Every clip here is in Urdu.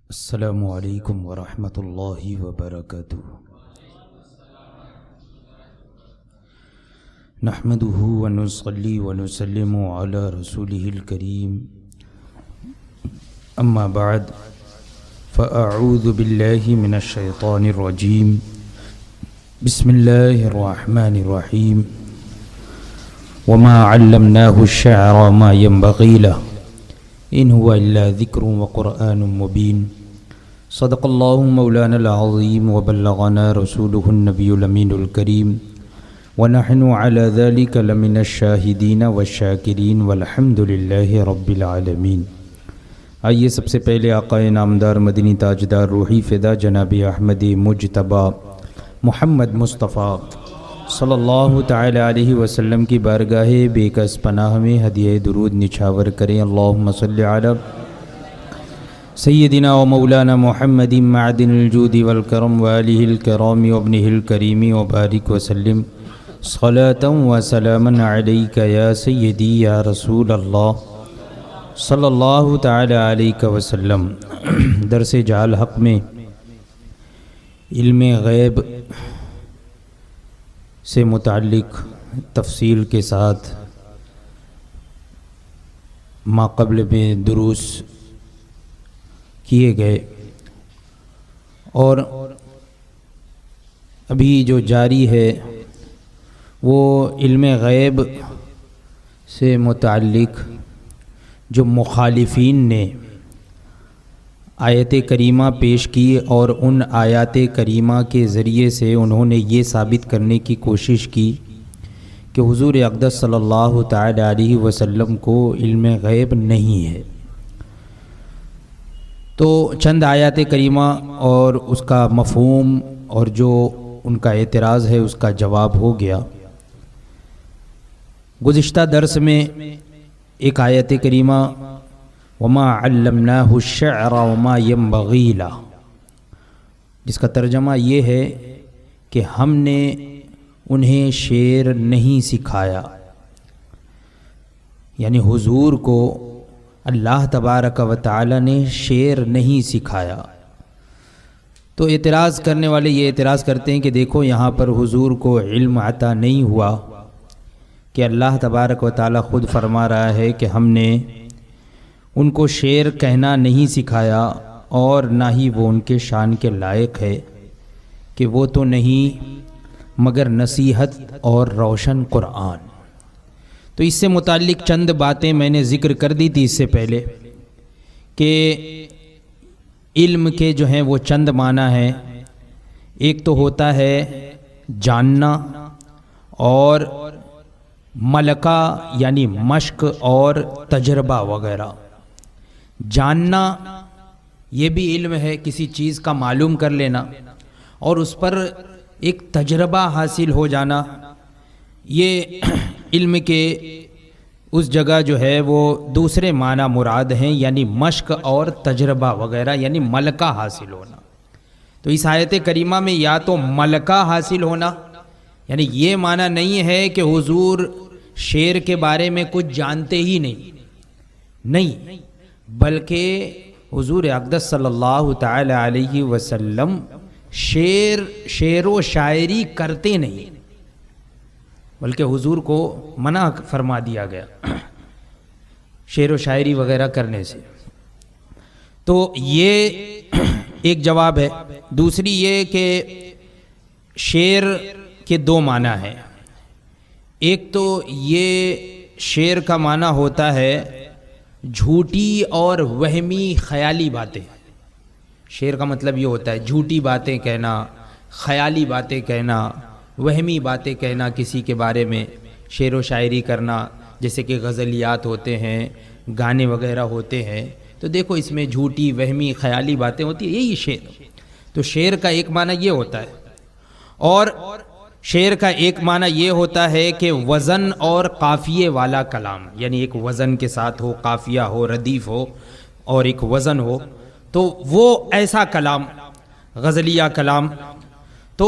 السلام علیکم ورحمۃ اللہ وبرکاتہ۔ نحمده ونصلي ونسلم على رسوله الكريم، اما بعد فاعوذ باللہ من الشیطان الرجیم، بسم اللہ الرحمن الرحیم۔ وما علمناه الشعر ما ينبغي له ان هو الا ذکر وقرآن مبین۔ صدق اللہ مولانا العظیم وبلغنا رسوله النبی الامین الکریم، ونحن على ذلك لمن الشاہدین والشاکرین والحمد للہ رب العالمین۔ آئیے سب سے پہلے آقا نامدار مدنی تاجدار روحی فدا جناب احمد مجتبیٰ محمد مصطفیٰ صلی اللہ تعالی علیہ وسلم کی بارگاہ بے کس پناہ میں ہدیہ درود نچھاور کریں۔ اللہم صلی علی سیدنا و مولانا محمد معدن الجود والکرم وآلہ الکرام وابنہ الکریم وبارک وسلم صلاۃ و سلاما علیک یا سیدی یا رسول اللہ صلی اللہ تعالی علیہ وسلم۔ درس جعل حق میں علم غیب سے متعلق تفصیل کے ساتھ ما قبل میں دروس کیے گئے، اور ابھی جو جاری ہے وہ علم غیب سے متعلق جو مخالفین نے آیت کریمہ پیش کی اور ان آیات کریمہ کے ذریعے سے انہوں نے یہ ثابت کرنے کی کوشش کی کہ حضور اقدس صلی اللہ تعالی علیہ وسلم کو علم غیب نہیں ہے، تو چند آیات کریمہ اور اس کا مفہوم اور جو ان کا اعتراض ہے اس کا جواب ہو گیا۔ گزشتہ درس میں ایک آیت کریمہ وما علمناه الشعر وما ينبغي له، جس کا ترجمہ یہ ہے کہ ہم نے انہیں شعر نہیں سکھایا، یعنی حضور کو اللہ تبارک و تعالی نے شعر نہیں سکھایا۔ تو اعتراض کرنے والے یہ اعتراض کرتے ہیں کہ دیکھو یہاں پر حضور کو علم عطا نہیں ہوا، کہ اللہ تبارک و تعالی خود فرما رہا ہے کہ ہم نے ان کو شعر کہنا نہیں سکھایا، اور نہ ہی وہ ان کے شان کے لائق ہے کہ وہ تو نہیں مگر نصیحت اور روشن قرآن۔ تو اس سے متعلق چند باتیں میں نے ذکر کر دی تھی اس سے پہلے کہ علم کے جو ہیں وہ چند معنی ہیں۔ ایک تو ہوتا ہے جاننا، اور ملکہ یعنی مشق اور تجربہ وغیرہ۔ جاننا یہ بھی علم ہے، کسی چیز کا معلوم کر لینا اور اس پر ایک تجربہ حاصل ہو جانا، یہ علم کے اس جگہ جو ہے وہ دوسرے معنی مراد ہیں، یعنی مشق اور تجربہ وغیرہ، یعنی ملکہ حاصل ہونا۔ تو اس آیت کریمہ میں یا تو ملکہ حاصل ہونا، یعنی یہ معنی نہیں ہے کہ حضور شعر کے بارے میں کچھ جانتے ہی نہیں، بلکہ حضور اقدس صلی اللہ تعالی علیہ وسلم شعر و شاعری کرتے نہیں، بلکہ حضور کو منع فرما دیا گیا شعر و شاعری وغیرہ کرنے سے۔ تو یہ ایک جواب ہے۔ دوسری یہ کہ شعر کے دو معنی ہیں۔ ایک تو یہ شعر کا معنی ہوتا ہے جھوٹی اور وہمی خیالی باتیں۔ شعر کا مطلب یہ ہوتا ہے جھوٹی باتیں کہنا، خیالی باتیں کہنا، وہمی باتیں کہنا، کسی کے بارے میں شعر و شاعری کرنا، جیسے کہ غزلیات ہوتے ہیں، گانے وغیرہ ہوتے ہیں۔ تو دیکھو اس میں جھوٹی وہمی خیالی باتیں ہوتی ہیں، یہی شعر۔ تو شعر کا ایک معنی یہ ہوتا ہے، اور شعر کا ایک معنی یہ ہوتا ہے کہ وزن اور قافیے والا کلام، یعنی ایک وزن کے ساتھ ہو، قافیہ ہو، ردیف ہو، اور ایک وزن ہو، تو وہ ایسا کلام، غزلیہ کلام۔ تو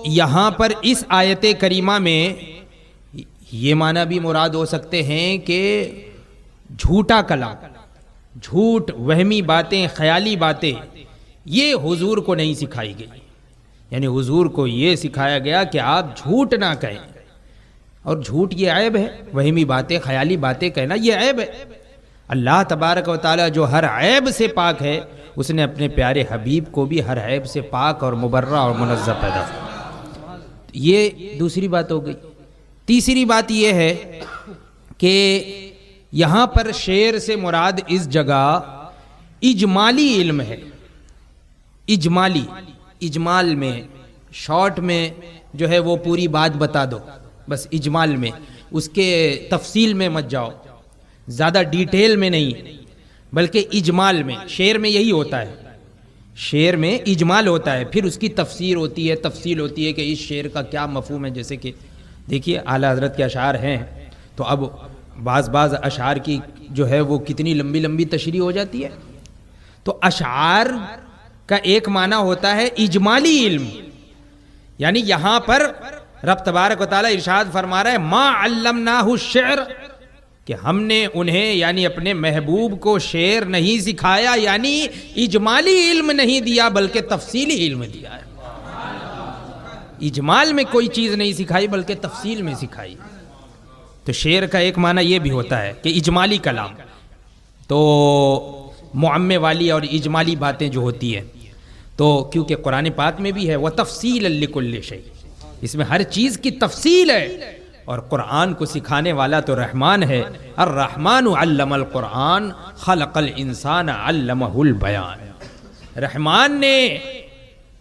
یہاں پر اس آیت کریمہ میں یہ معنی بھی مراد ہو سکتے ہیں کہ جھوٹا کلام، جھوٹ، وہمی باتیں، خیالی باتیں، یہ حضور کو نہیں سکھائی گئی. یعنی حضور کو یہ سکھایا گیا کہ آپ جھوٹ نہ کہیں. اور جھوٹ یہ عیب ہے، وہمی باتیں، خیالی باتیں کہنا یہ عیب ہے. اللہ تبارک و تعالی جو ہر عیب سے پاک ہے، اس نے اپنے پیارے حبیب کو بھی ہر عیب سے پاک اور مبرہ اور منزہ پیدا کیا. یہ دوسری بات ہو گئی. تیسری بات یہ ہے کہ یہاں پر شعر سے مراد اس جگہ اجمالی علم ہے. اجمالی، اجمال میں، شارٹ میں جو ہے وہ پوری بات بتا دو، بس اجمال میں، اس کے تفصیل میں مت جاؤ، زیادہ ڈیٹیل میں نہیں، بلکہ اجمال میں. شعر میں یہی ہوتا ہے، شعر میں اجمال ہوتا ہے، پھر اس کی تفسیر ہوتی ہے، تفصیل ہوتی ہے کہ اس شعر کا کیا مفہوم ہے. جیسے کہ دیکھیے اعلیٰ حضرت کے اشعار ہیں، تو اب بعض اشعار کی جو ہے وہ کتنی لمبی لمبی تشریح ہو جاتی ہے. تو اشعار کا ایک معنی ہوتا ہے اجمالی علم. یعنی یہاں پر رب تبارک و تعالیٰ ارشاد فرما رہا ہے ما علمناہ الشعر، کہ ہم نے انہیں یعنی اپنے محبوب کو شعر نہیں سکھایا، یعنی اجمالی علم نہیں دیا بلکہ تفصیلی علم دیا ہے. اجمال میں کوئی چیز نہیں سکھائی بلکہ تفصیل میں سکھائی. تو شعر کا ایک معنی یہ بھی ہوتا ہے کہ اجمالی کلام، تو معمے والی اور اجمالی باتیں جو ہوتی ہیں، تو کیونکہ قرآن پاک میں بھی ہے وَتَفْصِيلًا لِكُلِّ شَيْءٍ، اس میں ہر چیز کی تفصیل ہے. اور قرآن کو سکھانے والا تو رحمان ہے. الرحمن علم القرآن خلق الانسان علمہ البیان. رحمان نے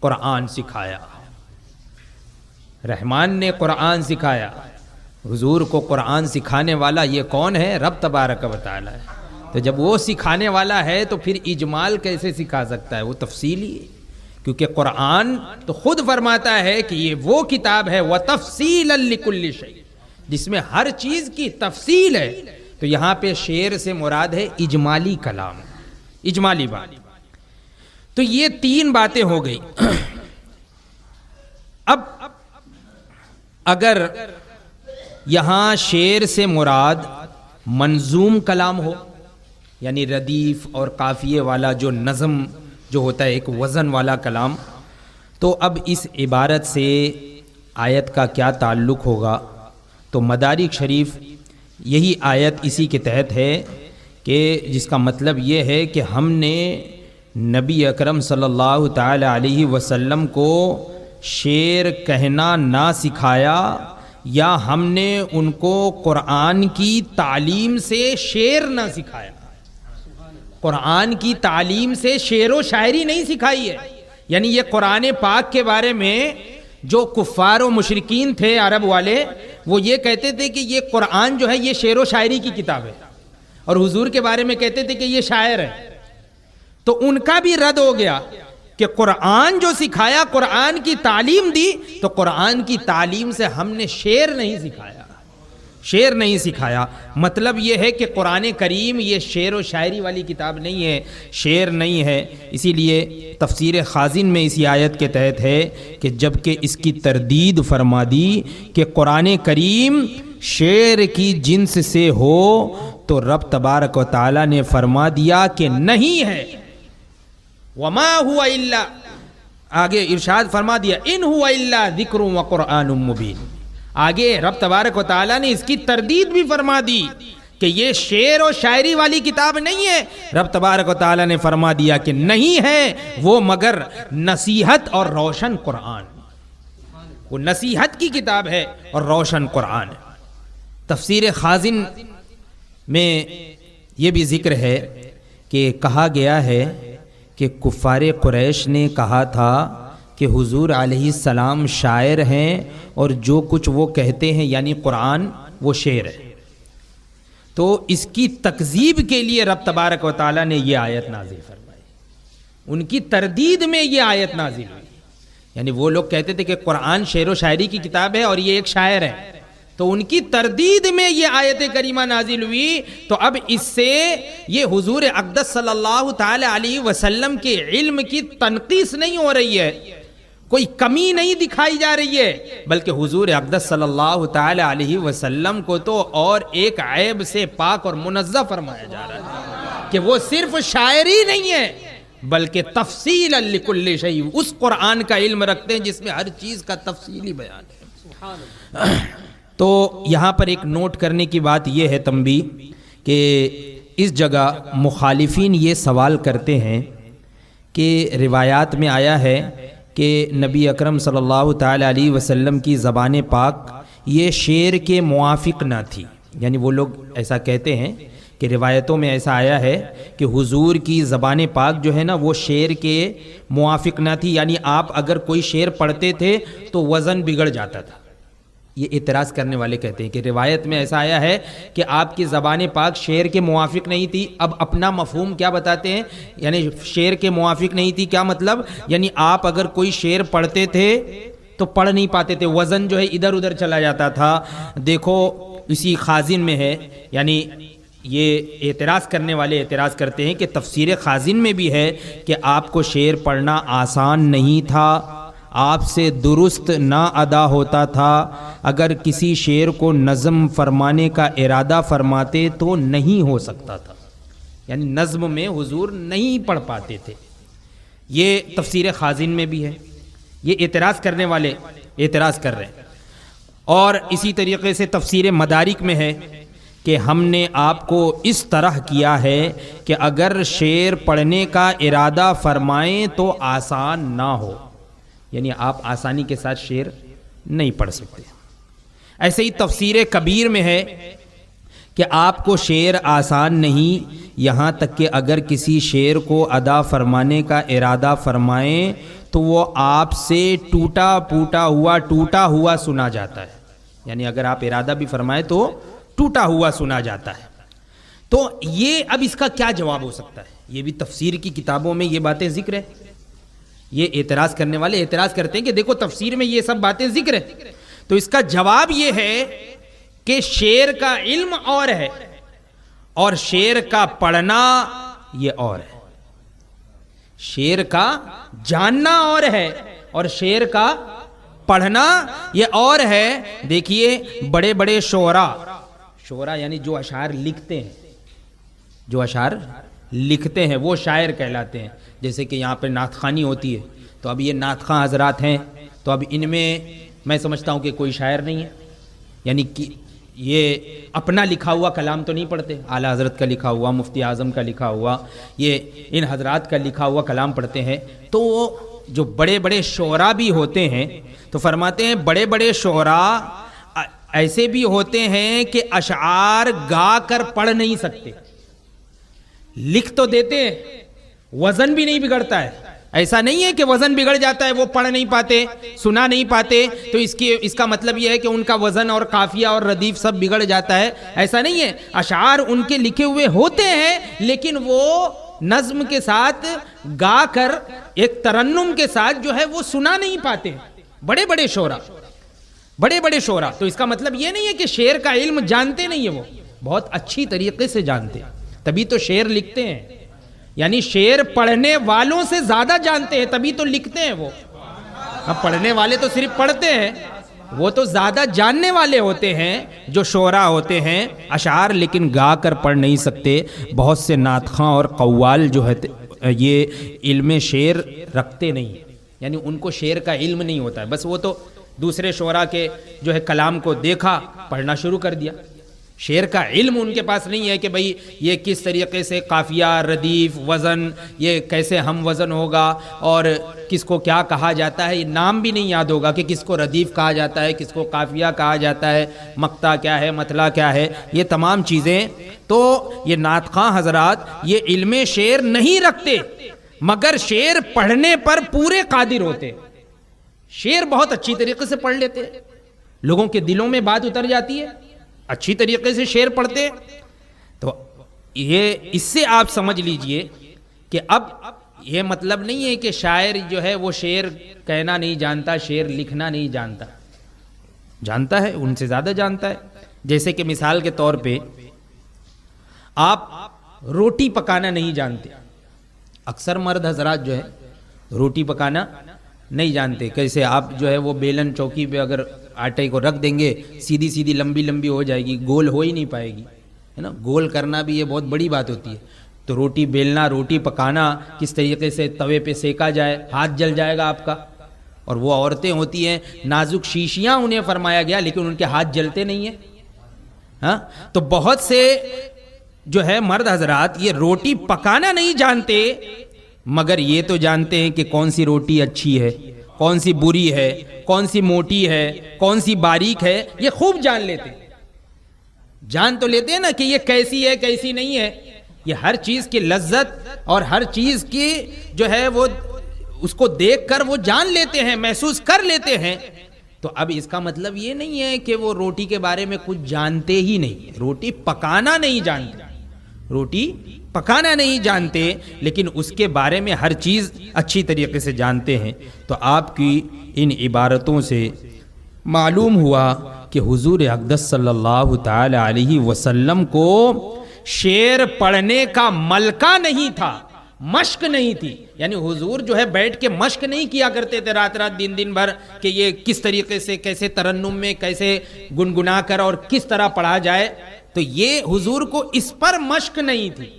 قرآن سکھایا، رحمان نے قرآن سکھایا. حضور کو قرآن سکھانے والا یہ کون ہے؟ رب تبارک و تعالی ہے. تو جب وہ سکھانے والا ہے تو پھر اجمال کیسے سکھا سکتا ہے؟ وہ تفصیلی ہے، کیونکہ قرآن تو خود فرماتا ہے کہ یہ وہ کتاب ہے وَتَفْصِيلًا لِكُلِّ شَيْءٍ، جس میں ہر چیز کی تفصیل ہے. تو یہاں پہ شعر سے مراد ہے اجمالی کلام، اجمالی بات. تو یہ تین باتیں ہو گئی. اب اگر یہاں شعر سے مراد منظوم کلام ہو، یعنی ردیف اور قافیے والا جو نظم جو ہوتا ہے، ایک وزن والا کلام، تو اب اس عبارت سے آیت کا کیا تعلق ہوگا؟ تو مدارک شریف یہی آیت اسی کے تحت ہے کہ جس کا مطلب یہ ہے کہ ہم نے نبی اکرم صلی اللہ تعالی علیہ وسلم کو شعر کہنا نہ سکھایا، یا ہم نے ان کو قرآن کی تعلیم سے شعر نہ سکھایا. قرآن کی تعلیم سے شعر و شاعری نہیں سکھائی ہے. یعنی یہ قرآن پاک کے بارے میں جو کفار و مشرکین تھے عرب والے، وہ یہ کہتے تھے کہ یہ قرآن جو ہے یہ شعر و شاعری کی کتاب ہے، اور حضور کے بارے میں کہتے تھے کہ یہ شاعر ہے. تو ان کا بھی رد ہو گیا کہ قرآن جو سکھایا، قرآن کی تعلیم دی، تو قرآن کی تعلیم سے ہم نے شعر نہیں سکھایا، شعر نہیں سکھایا. مطلب یہ ہے کہ قرآن کریم یہ شعر و شاعری والی کتاب نہیں ہے، شعر نہیں ہے. اسی لیے تفسیر خازن میں اسی آیت کے تحت ہے کہ جبکہ اس کی تردید فرما دی کہ قرآن کریم شعر کی جنس سے ہو، تو رب تبارک و تعالی نے فرما دیا کہ نہیں ہے. وما ہوا الا، آگے ارشاد فرما دیا ان ہوا الا ذکر و قرآن مبین. آگے رب تبارک و تعالیٰ نے اس کی تردید بھی فرما دی کہ یہ شعر و شاعری والی کتاب نہیں ہے. رب تبارک و تعالیٰ نے فرما دیا کہ نہیں ہے وہ مگر نصیحت اور روشن قرآن. وہ نصیحت کی کتاب ہے اور روشن قرآن ہے. تفسیر خازن میں یہ بھی ذکر ہے کہ کہا گیا ہے کہ کفار قریش نے کہا تھا کہ حضور علیہ السلام شاعر ہیں اور جو کچھ وہ کہتے ہیں یعنی قرآن وہ شعر ہے. تو اس کی تکذیب کے لیے رب تبارک و تعالیٰ نے یہ آیت نازل فرمائی. ان کی تردید میں یہ آیت نازل ہوئی. یعنی وہ لوگ کہتے تھے کہ قرآن شعر و شاعری کی کتاب ہے اور یہ ایک شاعر ہے، تو ان کی تردید میں یہ آیت کریمہ نازل ہوئی. تو اب اس سے یہ حضور اقدس صلی اللہ تعالی علیہ وسلم کے علم کی تنقیص نہیں ہو رہی ہے، کوئی کمی نہیں دکھائی جا رہی ہے، بلکہ حضور اقدس صلی اللہ تعالی علیہ وسلم کو تو اور ایک عیب سے پاک اور منزہ فرمایا جا رہا ہے. کہ وہ صرف شاعری نہیں ہے بلکہ تفصیل لکل شیء، اس قرآن کا علم رکھتے ہیں جس میں ہر چیز کا تفصیلی بیان ہے۔ تو یہاں پر ایک نوٹ کرنے کی بات یہ ہے تنبیہ کہ اس جگہ مخالفین یہ سوال کرتے ہیں کہ روایات میں آیا ہے کہ نبی اکرم صلی اللہ تعالی علیہ وسلم کی زبان پاک یہ شعر کے موافق نہ تھی، یعنی وہ لوگ ایسا کہتے ہیں کہ روایتوں میں ایسا آیا ہے کہ حضور کی زبان پاک جو ہے نا وہ شعر کے موافق نہ تھی، یعنی آپ اگر کوئی شعر پڑھتے تھے تو وزن بگڑ جاتا تھا۔ یہ اعتراض کرنے والے کہتے ہیں کہ روایت میں ایسا آیا ہے کہ آپ کی زبان پاک شعر کے موافق نہیں تھی۔ اب اپنا مفہوم کیا بتاتے ہیں، یعنی شعر کے موافق نہیں تھی کیا مطلب، یعنی آپ اگر کوئی شعر پڑھتے تھے تو پڑھ نہیں پاتے تھے، وزن جو ہے ادھر ادھر چلا جاتا تھا۔ دیکھو اسی خازن میں ہے، یعنی یہ اعتراض کرنے والے اعتراض کرتے ہیں کہ تفسیر خازن میں بھی ہے کہ آپ کو شعر پڑھنا آسان نہیں تھا، آپ سے درست نہ ادا ہوتا تھا، اگر کسی شعر کو نظم فرمانے کا ارادہ فرماتے تو نہیں ہو سکتا تھا، یعنی نظم میں حضور نہیں پڑھ پاتے تھے۔ یہ تفسیر خازن میں بھی ہے، یہ اعتراض کرنے والے اعتراض کر رہے ہیں۔ اور اسی طریقے سے تفسیر مدارک میں ہے کہ ہم نے آپ کو اس طرح کیا ہے کہ اگر شعر پڑھنے کا ارادہ فرمائیں تو آسان نہ ہو، یعنی آپ آسانی کے ساتھ شعر نہیں پڑھ سکتے۔ ایسے ہی تفسیر کبیر میں ہے کہ آپ کو شعر آسان نہیں، یہاں تک کہ اگر کسی شعر کو ادا فرمانے کا ارادہ فرمائیں تو وہ آپ سے ٹوٹا ہوا سنا جاتا ہے، یعنی اگر آپ ارادہ بھی فرمائیں تو ٹوٹا ہوا سنا جاتا ہے۔ تو یہ اب اس کا کیا جواب ہو سکتا ہے، یہ بھی تفسیر کی کتابوں میں یہ باتیں ذکر ہے۔ یہ اعتراض کرنے والے اعتراض کرتے ہیں کہ دیکھو تفسیر میں یہ سب باتیں ذکر ہے، تو اس کا جواب یہ ہے کہ شعر کا علم اور ہے اور شعر کا پڑھنا یہ اور ہے، شعر کا جاننا اور ہے اور شعر کا پڑھنا یہ اور ہے۔ دیکھیے بڑے بڑے شعراء یعنی جو اشعار لکھتے ہیں وہ شاعر کہلاتے ہیں۔ جیسے کہ یہاں پہ نعت خوانی ہوتی ہے تو اب یہ نعت خواں حضرات ہیں، تو اب ان میں میں سمجھتا ہوں کہ کوئی شاعر نہیں ہے، یعنی کہ یہ اپنا لکھا ہوا کلام تو نہیں پڑھتے، اعلیٰ حضرت کا لکھا ہوا، مفتی اعظم کا لکھا ہوا، یہ ان حضرات کا لکھا ہوا کلام پڑھتے ہیں۔ تو وہ جو بڑے بڑے شعراء بھی ہوتے ہیں تو فرماتے ہیں بڑے بڑے شعراء ایسے بھی ہوتے ہیں کہ اشعار گا کر پڑھ نہیں سکتے، لکھ تو دیتے ہیں، وزن بھی نہیں بگڑتا ہے۔ ایسا نہیں ہے کہ وزن بگڑ جاتا ہے، وہ پڑھ نہیں پاتے، سنا نہیں پاتے تو اس کا مطلب یہ ہے کہ ان کا وزن اور قافیہ اور ردیف سب بگڑ جاتا ہے، ایسا نہیں ہے۔ اشعار ان کے لکھے ہوئے ہوتے ہیں لیکن وہ نظم کے ساتھ گا کر ایک ترنم کے ساتھ جو ہے وہ سنا نہیں پاتے، بڑے بڑے شعراء۔ تو اس کا مطلب یہ نہیں ہے کہ شعر کا علم جانتے نہیں ہیں، وہ بہت اچھی طریقے سے جانتے ہیں، تبھی تو شعر لکھتے ہیں، یعنی شعر پڑھنے والوں سے زیادہ جانتے ہیں تبھی تو لکھتے ہیں وہ۔ اب پڑھنے والے تو صرف پڑھتے ہیں، وہ تو زیادہ جاننے والے ہوتے ہیں جو شعراء ہوتے ہیں اشعار لیکن گا کر پڑھ نہیں سکتے۔ بہت سے نعت خواں اور قوال جو ہے یہ علم شعر رکھتے نہیں، یعنی ان کو شعر کا علم نہیں ہوتا ہے، بس وہ تو دوسرے شعراء کے جو ہے کلام کو دیکھا پڑھنا شروع کر دیا، شعر کا علم ان کے پاس نہیں ہے کہ بھئی یہ کس طریقے سے قافیہ، ردیف، وزن، یہ کیسے ہم وزن ہوگا اور کس کو کیا کہا جاتا ہے، یہ نام بھی نہیں یاد ہوگا کہ کس کو ردیف کہا جاتا ہے، کس کو قافیہ کہا جاتا ہے، مقطع کیا ہے، مطلع کیا ہے، یہ تمام چیزیں۔ تو یہ نعت خواں حضرات یہ علم شعر نہیں رکھتے مگر شعر پڑھنے پر پورے قادر ہوتے، شعر بہت اچھی طریقے سے پڑھ لیتے، لوگوں کے دلوں میں بات اتر جاتی ہے، اچھی طریقے سے شعر پڑھتے۔ تو یہ اس سے آپ سمجھ لیجئے کہ اب یہ مطلب نہیں ہے کہ شاعر جو ہے وہ شعر کہنا نہیں جانتا، شعر لکھنا نہیں جانتا، جانتا ہے، ان سے زیادہ جانتا ہے۔ جیسے کہ مثال کے طور پہ آپ روٹی پکانا نہیں جانتے، اکثر مرد حضرات جو ہے روٹی پکانا نہیں جانتے، کیسے آپ جو ہے وہ بیلن چوکی پہ اگر آٹے کو رکھ دیں گے سیدھی سیدھی لمبی لمبی ہو جائے گی، گول ہو ہی نہیں پائے گی، ہے نا، گول کرنا بھی یہ بہت بڑی بات ہوتی ہے۔ تو روٹی بیلنا، روٹی پکانا کس طریقے سے توے پہ سیکا جائے، ہاتھ جل جائے گا آپ کا. اور وہ عورتیں ہوتی ہیں نازک شیشیاں انہیں فرمایا گیا لیکن ان کے ہاتھ جلتے نہیں ہیں. ہاں تو بہت سے جو ہے مرد حضرات یہ روٹی پکانا نہیں جانتے، مگر یہ تو جانتے ہیں کہ کون سی روٹی اچھی ہے، کون سی بری ہے، کون سی موٹی ہے، کون سی باریک ہے، یہ خوب جان لیتے ہیں. جان تو لیتے ہیں نا کہ یہ کیسی ہے کیسی نہیں ہے. یہ ہر چیز کی لذت اور ہر چیز کی جو ہے وہ اس کو دیکھ کر وہ جان لیتے ہیں، محسوس کر لیتے ہیں. تو اب اس کا مطلب یہ نہیں ہے کہ وہ روٹی کے بارے میں کچھ جانتے ہی نہیں، روٹی پکانا نہیں جانتے، روٹی پکانا نہیں جانتے لیکن اس کے بارے میں ہر چیز اچھی طریقے سے جانتے ہیں. تو آپ کی ان عبارتوں سے معلوم ہوا کہ حضور اقدس صلی اللہ تعالی علیہ وسلم کو شعر پڑھنے کا ملکہ نہیں تھا، مشق نہیں تھی. یعنی حضور جو ہے بیٹھ کے مشق نہیں کیا کرتے تھے رات رات دن دن بھر کہ یہ کس طریقے سے کیسے ترنم میں کیسے گنگنا کر اور کس طرح پڑھا جائے. تو یہ حضور کو اس پر مشق نہیں تھی،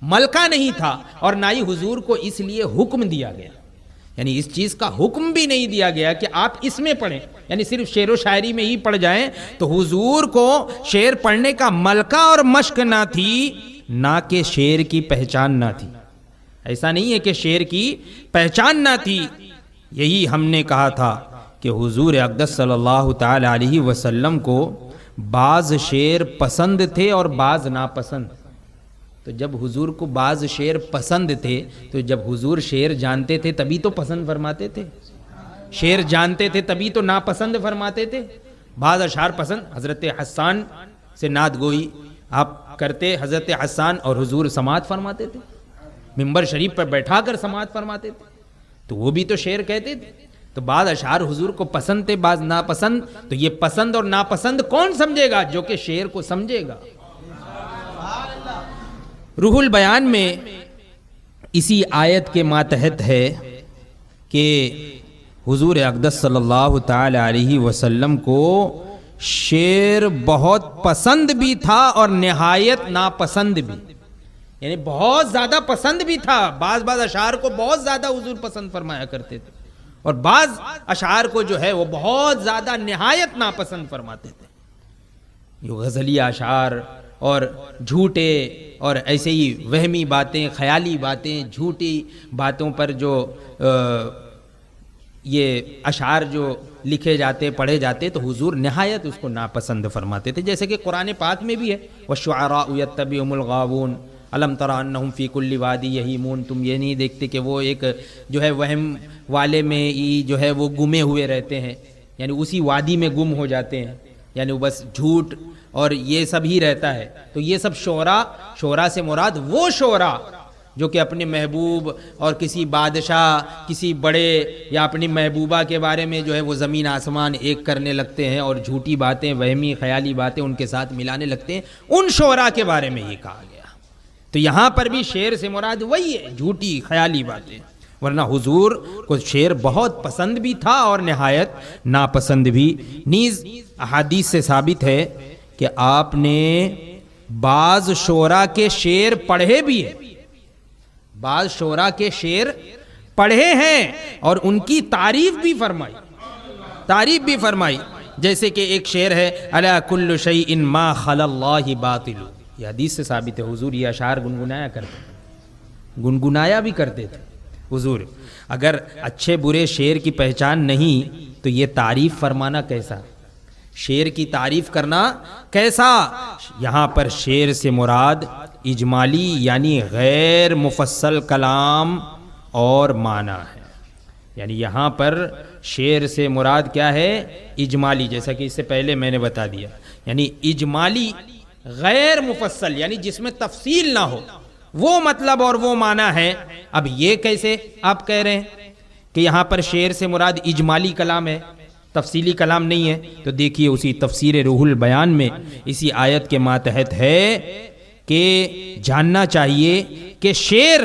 ملکہ نہیں تھا. اور نہ ہی حضور کو اس لیے حکم دیا گیا، یعنی اس چیز کا حکم بھی نہیں دیا گیا کہ آپ اس میں پڑھیں، یعنی صرف شعر و شاعری میں ہی پڑھ جائیں. تو حضور کو شعر پڑھنے کا ملکہ اور مشق نہ تھی، نہ کہ شعر کی پہچان نہ تھی. ایسا نہیں ہے کہ شعر کی پہچان نہ تھی. یہی ہم نے کہا تھا کہ حضور اقدس صلی اللہ تعالی علیہ وسلم کو بعض شعر پسند تھے اور بعض ناپسند. تو جب حضور کو بعض شعر پسند تھے تو جب حضور شعر جانتے تھے تبھی تو پسند فرماتے تھے، شعر جانتے تھے تبھی تو ناپسند فرماتے تھے. بعض اشعار پسند، حضرت حسان سے نعت گوئی آپ کرتے، حضرت حسان اور حضور سماعت فرماتے تھے، ممبر شریف پر بیٹھا کر سماعت فرماتے تھے، تو وہ بھی تو شعر کہتے تھے. تو بعض اشعار حضور کو پسند تھے، بعض ناپسند. تو یہ پسند اور ناپسند کون سمجھے گا؟ جو کہ شعر کو سمجھے گا. روح البیان میں اسی آیت کے ماتحت ہے کہ حضور اقدس صلی اللہ تعالی علیہ وسلم کو شعر بہت پسند بھی تھا اور نہایت ناپسند بھی، یعنی بہت زیادہ پسند بھی تھا. بعض اشعار کو بہت زیادہ حضور پسند فرمایا کرتے تھے اور بعض اشعار کو جو ہے وہ بہت زیادہ نہایت ناپسند فرماتے تھے. یہ غزلیہ اشعار اور جھوٹے اور ایسے ہی وہمی باتیں، خیالی باتیں، جھوٹی باتوں پر جو یہ اشعار جو لکھے جاتے پڑھے جاتے تو حضور نہایت اس کو ناپسند فرماتے تھے. جیسے کہ قرآن پاک میں بھی ہے وَالشُّعَرَاءُ يَتَّبِعُهُمُ الْغَاوُونَ أَلَمْ تَرَ أَنَّهُمْ فِي كُلِّ وَادٍ يَهِيمُونَ. تم یہ نہیں دیکھتے کہ وہ ایک جو ہے وہم والے میں ہی جو ہے وہ گمے ہوئے رہتے ہیں، یعنی اسی وادی میں گم ہو جاتے ہیں، یعنی وہ بس جھوٹ اور یہ سب ہی رہتا ہے. تو یہ سب شعراء سے مراد وہ شعراء جو کہ اپنے محبوب اور کسی بادشاہ، کسی بڑے یا اپنی محبوبہ کے بارے میں جو ہے وہ زمین آسمان ایک کرنے لگتے ہیں اور جھوٹی باتیں، وہمی خیالی باتیں ان کے ساتھ ملانے لگتے ہیں. ان شعراء کے بارے میں یہ کہا گیا. تو یہاں پر بھی شعر سے مراد وہی ہے، جھوٹی خیالی باتیں. ورنہ حضور کو شعر بہت پسند بھی تھا اور نہایت ناپسند بھی. نیز احادیث سے ثابت ہے کہ آپ نے بعض شعراء کے شعر پڑھے بھی ہیں، بعض شعراء کے شعر پڑھے ہیں اور ان کی تعریف بھی فرمائی. جیسے کہ ایک شعر ہے الا کل شیء ما خلا اللہ باطل. یہ حدیث سے ثابت ہے حضور یہ اشعار گنگنایا بھی کرتے تھے. حضور اگر اچھے برے شعر کی پہچان نہیں تو یہ تعریف فرمانا کیسا، شعر کی تعریف کرنا کیسا. یہاں پر شعر سے مراد اجمالی یعنی غیر مفصل کلام اور معنی ہے. یعنی یہاں پر شعر سے مراد کیا ہے؟ اجمالی، جیسا کہ اس سے پہلے میں نے بتا دیا. یعنی اجمالی غیر مفصل یعنی جس میں تفصیل نہ ہو، وہ مطلب اور وہ معنی ہے. اب یہ کیسے آپ کہہ رہے ہیں کہ یہاں پر شعر سے مراد اجمالی کلام ہے، تفصیلی کلام نہیں ہے؟ تو دیکھیے اسی تفسیر روح البیان میں اسی آیت کے ماتحت ہے کہ جاننا چاہیے کہ شعر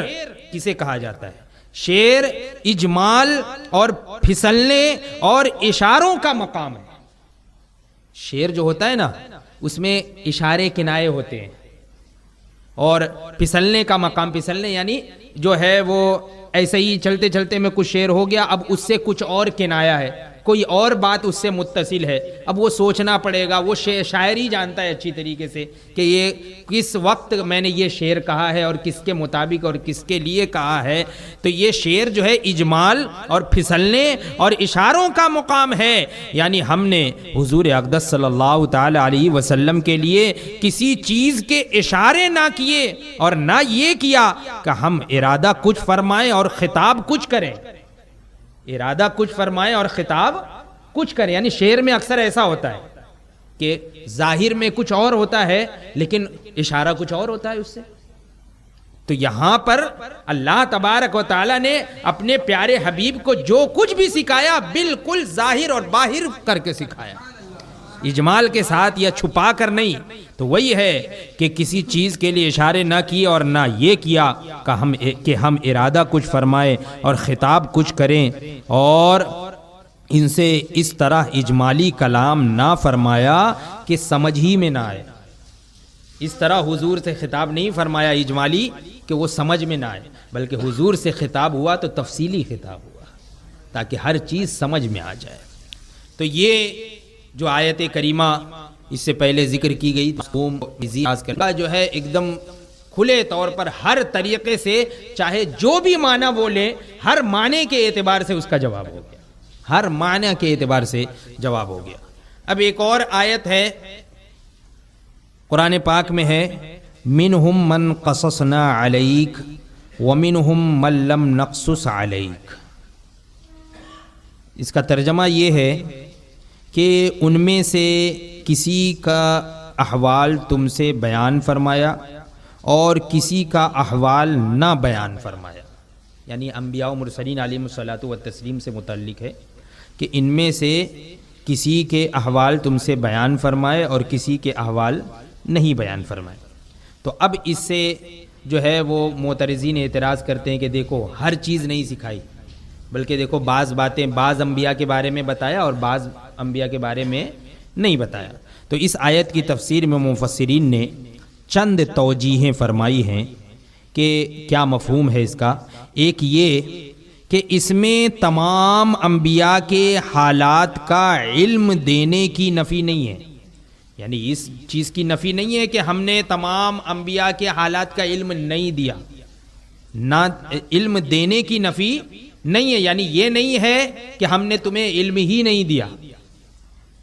کسے کہا جاتا ہے. شعر اجمال اور پھسلنے اور اشاروں کا مقام ہے. شعر جو ہوتا ہے نا اس میں اشارے کنائے ہوتے ہیں. اور پھسلنے کا مقام، پھسلنے یعنی جو ہے وہ ایسے ہی چلتے چلتے میں کچھ شعر ہو گیا، اب اس سے کچھ اور کنایا ہے، کوئی اور بات اس سے متصل ہے، اب وہ سوچنا پڑے گا، وہ شاعر ہی جانتا ہے اچھی طریقے سے کہ یہ کس وقت میں نے یہ شعر کہا ہے اور کس کے مطابق اور کس کے لیے کہا ہے۔ تو یہ شعر جو ہے اجمال اور پھسلنے اور اشاروں کا مقام ہے، یعنی ہم نے حضور اقدس صلی اللہ تعالی علیہ وسلم کے لیے کسی چیز کے اشارے نہ کیے اور نہ یہ کیا کہ ہم ارادہ کچھ فرمائیں اور خطاب کچھ کریں، ارادہ کچھ فرمائے اور خطاب کچھ کرے۔ یعنی شعر میں اکثر ایسا ہوتا ہے کہ ظاہر میں کچھ اور ہوتا ہے لیکن اشارہ کچھ اور ہوتا ہے اس سے۔ تو یہاں پر اللہ تبارک و تعالی نے اپنے پیارے حبیب کو جو کچھ بھی سکھایا بالکل ظاہر اور باہر کر کے سکھایا، اجمال کے ساتھ یا چھپا کر نہیں۔ تو وہی ہے کہ کسی چیز کے لیے اشارے نہ کیے اور نہ یہ کیا کہ ہم ارادہ کچھ فرمائے اور خطاب کچھ کریں، اور ان سے اس طرح اجمالی کلام نہ فرمایا کہ سمجھ ہی میں نہ آئے۔ اس طرح حضور سے خطاب نہیں فرمایا اجمالی کہ وہ سمجھ میں نہ آئے، بلکہ حضور سے خطاب ہوا تو تفصیلی خطاب ہوا تاکہ ہر چیز سمجھ میں آ جائے۔ تو یہ جو آیت کریمہ اس سے پہلے ذکر کی گئی کا جو ہے ایک دم کھلے طور پر ہر طریقے سے چاہے جو بھی معنی بولے ہر معنی کے اعتبار سے اس کا جواب ہو گیا، ہر معنی کے اعتبار سے جواب ہو گیا۔ اب ایک اور آیت ہے قرآن پاک میں ہے، منہم من قصصنا علیک ومنہم من لم نقصص علیک۔ اس کا ترجمہ یہ ہے کہ ان میں سے کسی کا احوال تم سے بیان فرمایا اور کسی کا احوال نہ بیان فرمایا، یعنی انبیاء و مرسلین علیہم الصلاۃ والتسلیم سے متعلق ہے کہ ان میں سے کسی کے احوال تم سے بیان فرمائے اور کسی کے احوال نہیں بیان فرمائے۔ تو اب اس سے جو ہے وہ معترضین اعتراض کرتے ہیں کہ دیکھو ہر چیز نہیں سکھائی، بلکہ دیکھو بعض باتیں بعض انبیاء کے بارے میں بتایا اور بعض انبیاء کے بارے میں نہیں بتایا۔ تو اس آیت کی تفسیر میں مفسرین نے چند توجیہیں فرمائی ہیں کہ کیا مفہوم ہے اس کا۔ ایک یہ کہ اس میں تمام انبیاء کے حالات کا علم دینے کی نفی نہیں ہے، یعنی اس چیز کی نفی نہیں ہے کہ ہم نے تمام انبیاء کے حالات کا علم نہیں دیا، نہ علم دینے کی نفی نہیں ہے، یعنی یہ نہیں ہے کہ ہم نے تمہیں علم ہی نہیں دیا،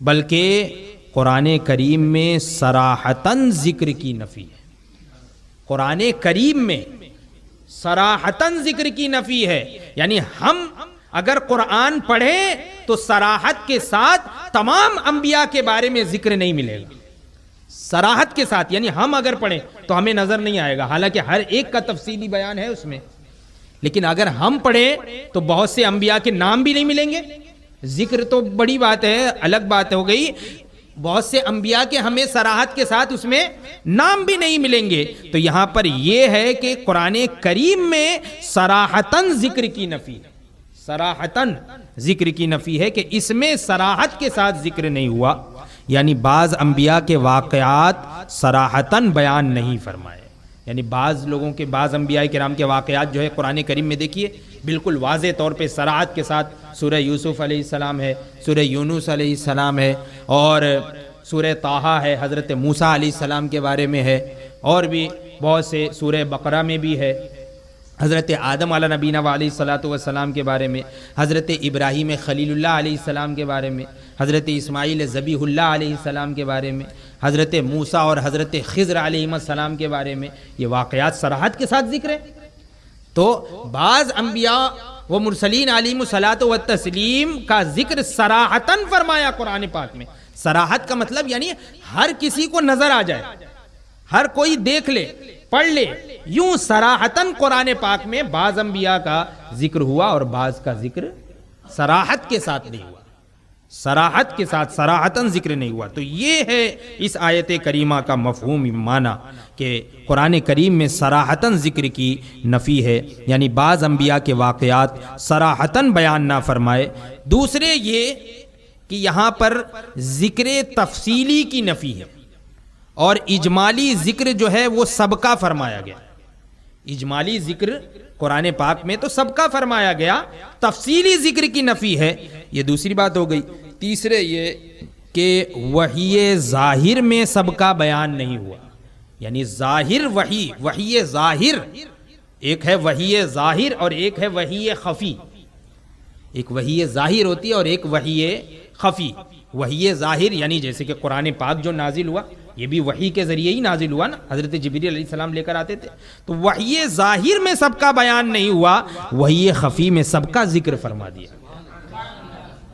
بلکہ قرآن کریم میں صراحتاً ذکر کی نفی ہے۔ قرآن کریم میں صراحتاً ذکر کی نفی ہے، یعنی ہم اگر قرآن پڑھیں تو صراحت کے ساتھ تمام انبیاء کے بارے میں ذکر نہیں ملے گا، صراحت کے ساتھ، یعنی ہم اگر پڑھیں تو ہمیں نظر نہیں آئے گا، حالانکہ ہر ایک کا تفصیلی بیان ہے اس میں، لیکن اگر ہم پڑھیں تو بہت سے انبیاء کے نام بھی نہیں ملیں گے۔ ذکر تو بڑی بات ہے، الگ بات ہو گئی، بہت سے انبیاء کے ہمیں صراحت کے ساتھ اس میں نام بھی نہیں ملیں گے۔ تو یہاں پر یہ ہے کہ قرآن کریم میں صراحتاً ذکر کی نفی ہے، صراحتاً ذکر کی نفی ہے کہ اس میں صراحت کے ساتھ ذکر نہیں ہوا، یعنی بعض انبیاء کے واقعات صراحتاً بیان نہیں فرمائے، یعنی بعض لوگوں کے بعض انبیاء کرام کے واقعات جو ہے قرآن کریم میں دیکھیے بالکل واضح طور پہ صراحت کے ساتھ سورہ یوسف علیہ السلام ہے، سورہ یونس علیہ السلام ہے، اور سورہ طٰہٰ ہے، حضرت موسیٰ علیہ السلام کے بارے میں ہے، اور بھی بہت سے سورہ بقرہ میں بھی ہے، حضرت آدم علیہ نبینا علیہ الصلاۃ والسلام کے بارے میں، حضرت ابراہیم خلیل اللہ علیہ السلام کے بارے میں، حضرت اسماعیل ذبیح اللہ علیہ السلام کے بارے میں، حضرت موسیٰ اور حضرت خضر علیہ السلام کے بارے میں، یہ واقعات صراحت کے ساتھ ذکر ہے۔ تو بعض انبیاء و مرسلین علیہم الصلاۃ والتسلیم کا ذکر صراحتاً فرمایا قرآن پاک میں۔ صراحت کا مطلب یعنی ہر کسی کو نظر آ جائے، ہر کوئی دیکھ لے، پڑھ لے، یوں صراحتاً قرآن پاک میں بعض انبیاء کا ذکر ہوا اور بعض کا ذکر صراحت کے ساتھ نہیں ہوا، صراحت کے ساتھ صراحتاً ذکر نہیں ہوا۔ تو یہ ہے اس آیت کریمہ کا مفہوم معنی کہ قرآن کریم میں صراحتاً ذکر کی نفی ہے، یعنی بعض انبیاء کے واقعات صراحتاً بیان نہ فرمائے۔ دوسرے یہ کہ یہاں پر ذکر تفصیلی کی نفی ہے اور اجمالی ذکر جو ہے وہ سب کا فرمایا گیا. اجمالی ذکر قرآن پاک میں تو سب کا فرمایا گیا، تفصیلی ذکر کی نفی ہے. یہ دوسری بات ہو گئی. تیسرے یہ کہ وحی ظاہر میں سب کا بیان نہیں ہوا، یعنی ظاہر وحی ظاہر، ایک ہے وحی ظاہر اور ایک ہے وحی خفی. ایک وحی ظاہر ہوتی ہے اور ایک وحی خفی. وحی ظاہر یعنی جیسے کہ قرآن پاک جو نازل ہوا یہ بھی وحی کے ذریعے ہی نازل ہوا نا، حضرت جبریل علیہ السلام لے کر آتے تھے. تو وحی ظاہر میں سب کا بیان نہیں ہوا، وحی خفی میں سب کا ذکر فرما دیا.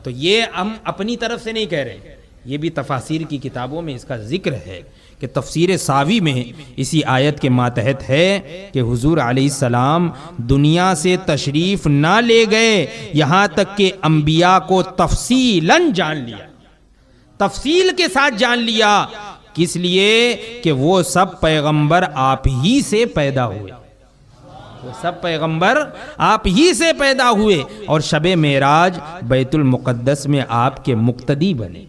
تو یہ ہم اپنی طرف سے نہیں کہہ رہے، یہ بھی تفاسیر کی کتابوں میں اس کا ذکر ہے کہ تفسیر ساوی میں اسی آیت کے ماتحت ہے کہ حضور علیہ السلام دنیا سے تشریف نہ لے گئے یہاں تک کہ انبیاء کو تفصیلاً جان لیا، تفصیل کے ساتھ جان لیا. کس لیے کہ وہ سب پیغمبر آپ ہی سے پیدا ہوئے، وہ سب پیغمبر آپ ہی سے پیدا ہوئے اور شب معراج بیت المقدس میں آپ کے مقتدی بنے،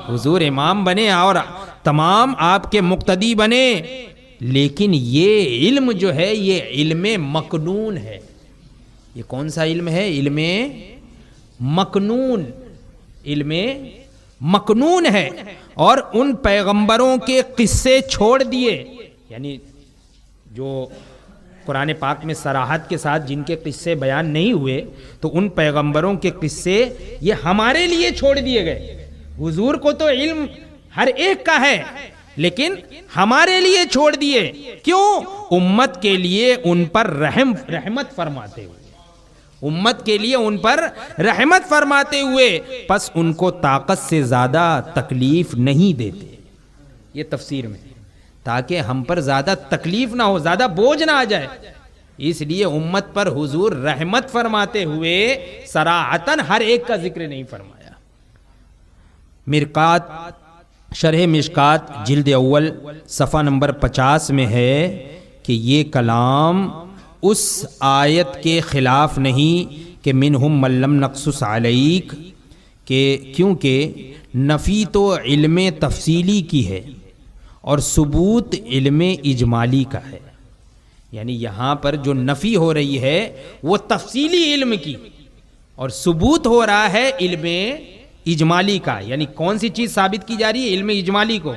حضور امام بنے اور تمام آپ کے مقتدی بنے. لیکن یہ علم جو ہے یہ علم مکنون ہے. یہ کون سا علم ہے؟ علم مکنون. علم مکنون ہے. اور ان پیغمبروں کے قصے چھوڑ دیے، یعنی جو قرآن پاک میں صراحت کے ساتھ جن کے قصے بیان نہیں ہوئے تو ان پیغمبروں کے قصے یہ ہمارے لیے چھوڑ دیے گئے. حضور کو تو علم ہر ایک کا ہے لیکن ہمارے لیے چھوڑ دیے. کیوں؟ امت کے لیے ان پر رحمت فرماتے ہوئے، امت کے لیے ان پر رحمت فرماتے ہوئے، پس ان کو طاقت سے زیادہ تکلیف نہیں دیتے. یہ تفسیر میں تاکہ ہم پر زیادہ تکلیف نہ ہو، زیادہ بوجھ نہ آ جائے، اس لیے امت پر حضور رحمت فرماتے ہوئے صراحتاً ہر ایک کا ذکر نہیں فرمایا. مرقات شرح مشکات جلد اول صفحہ نمبر 50 میں ہے کہ یہ کلام اس آیت کے خلاف نہیں کہ منہم من لم نقصص علیک، کہ کیونکہ نفی تو علم تفصیلی کی ہے اور ثبوت علم اجمالی کا ہے. یعنی یہاں پر جو نفی ہو رہی ہے وہ تفصیلی علم کی اور ثبوت ہو رہا ہے علم اجمالی کا. یعنی کون سی چیز ثابت کی جا رہی ہے؟ علم اجمالی کو.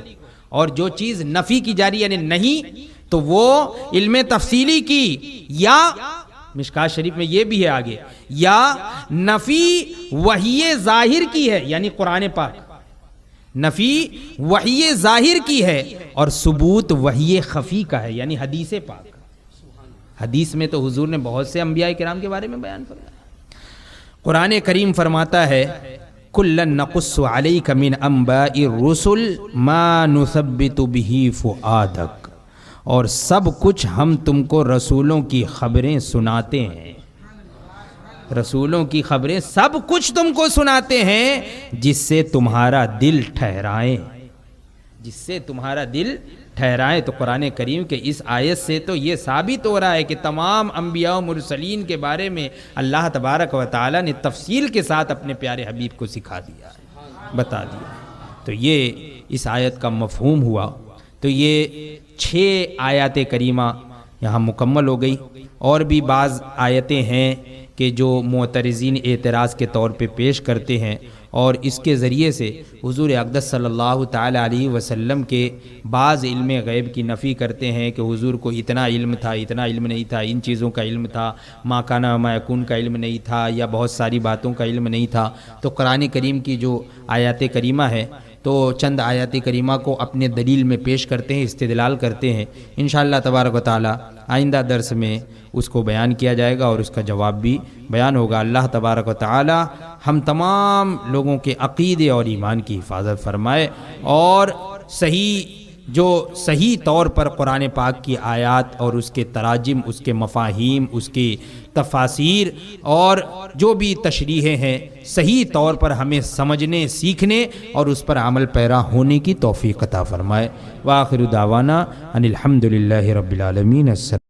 اور جو چیز نفی کی جا رہی ہے یعنی نہیں تو وہ علم تفصیلی کی، یا مشکات شریف میں یہ بھی ہے آگے، یا نفی وحی ظاہر کی ہے یعنی قرآن پاک، نفی وحی ظاہر کی ہے اور ثبوت وحی خفی کا ہے یعنی حدیث پاک. حدیث میں تو حضور نے بہت سے انبیاء کرام کے بارے میں بیان فرمایا. قرآن کریم فرماتا ہے کُلًّا نَقُصُّ عَلَيْكَ مِنْ أَنْبَاءِ الرُّسُلِ مَا نُثَبِّتُ بِهِ فُؤَادَكَ، اور سب کچھ ہم تم کو رسولوں کی خبریں سناتے ہیں، رسولوں کی خبریں سب کچھ تم کو سناتے ہیں جس سے تمہارا دل ٹھہرائیں، جس سے تمہارا دل ٹھہرائیں. تو قرآن کریم کے اس آیت سے تو یہ ثابت ہو رہا ہے کہ تمام انبیاء و مرسلین کے بارے میں اللہ تبارک و تعالی نے تفصیل کے ساتھ اپنے پیارے حبیب کو سکھا دیا ہے، بتا دیا. تو یہ اس آیت کا مفہوم ہوا. تو یہ 6 آیات کریمہ یہاں مکمل ہو گئی. اور بھی بعض آیتیں ہیں کہ جو معترضین اعتراض کے طور پہ پیش کرتے ہیں اور اس کے ذریعے سے حضور اقدس صلی اللہ تعالی علیہ وسلم کے بعض علم غیب کی نفی کرتے ہیں کہ حضور کو اتنا علم تھا، اتنا علم نہیں تھا، ان چیزوں کا علم تھا، ما کان و ما یکون کا علم نہیں تھا، یا بہت ساری باتوں کا علم نہیں تھا. تو قرآن کریم کی جو آیات کریمہ ہے تو چند آیات کریمہ کو اپنے دلیل میں پیش کرتے ہیں، استدلال کرتے ہیں. انشاءاللہ تبارک و تعالی آئندہ درس میں اس کو بیان کیا جائے گا اور اس کا جواب بھی بیان ہوگا. اللہ تبارک و تعالی ہم تمام لوگوں کے عقیدے اور ایمان کی حفاظت فرمائے اور صحیح طور پر قرآن پاک کی آیات اور اس کے تراجم، اس کے مفاہیم، اس کی تفاسیر اور جو بھی تشریحیں ہیں صحیح طور پر ہمیں سمجھنے، سیکھنے اور اس پر عمل پیرا ہونے کی توفیق عطا فرمائے. وآخر دعوانا ان الحمدللہ رب العالمین.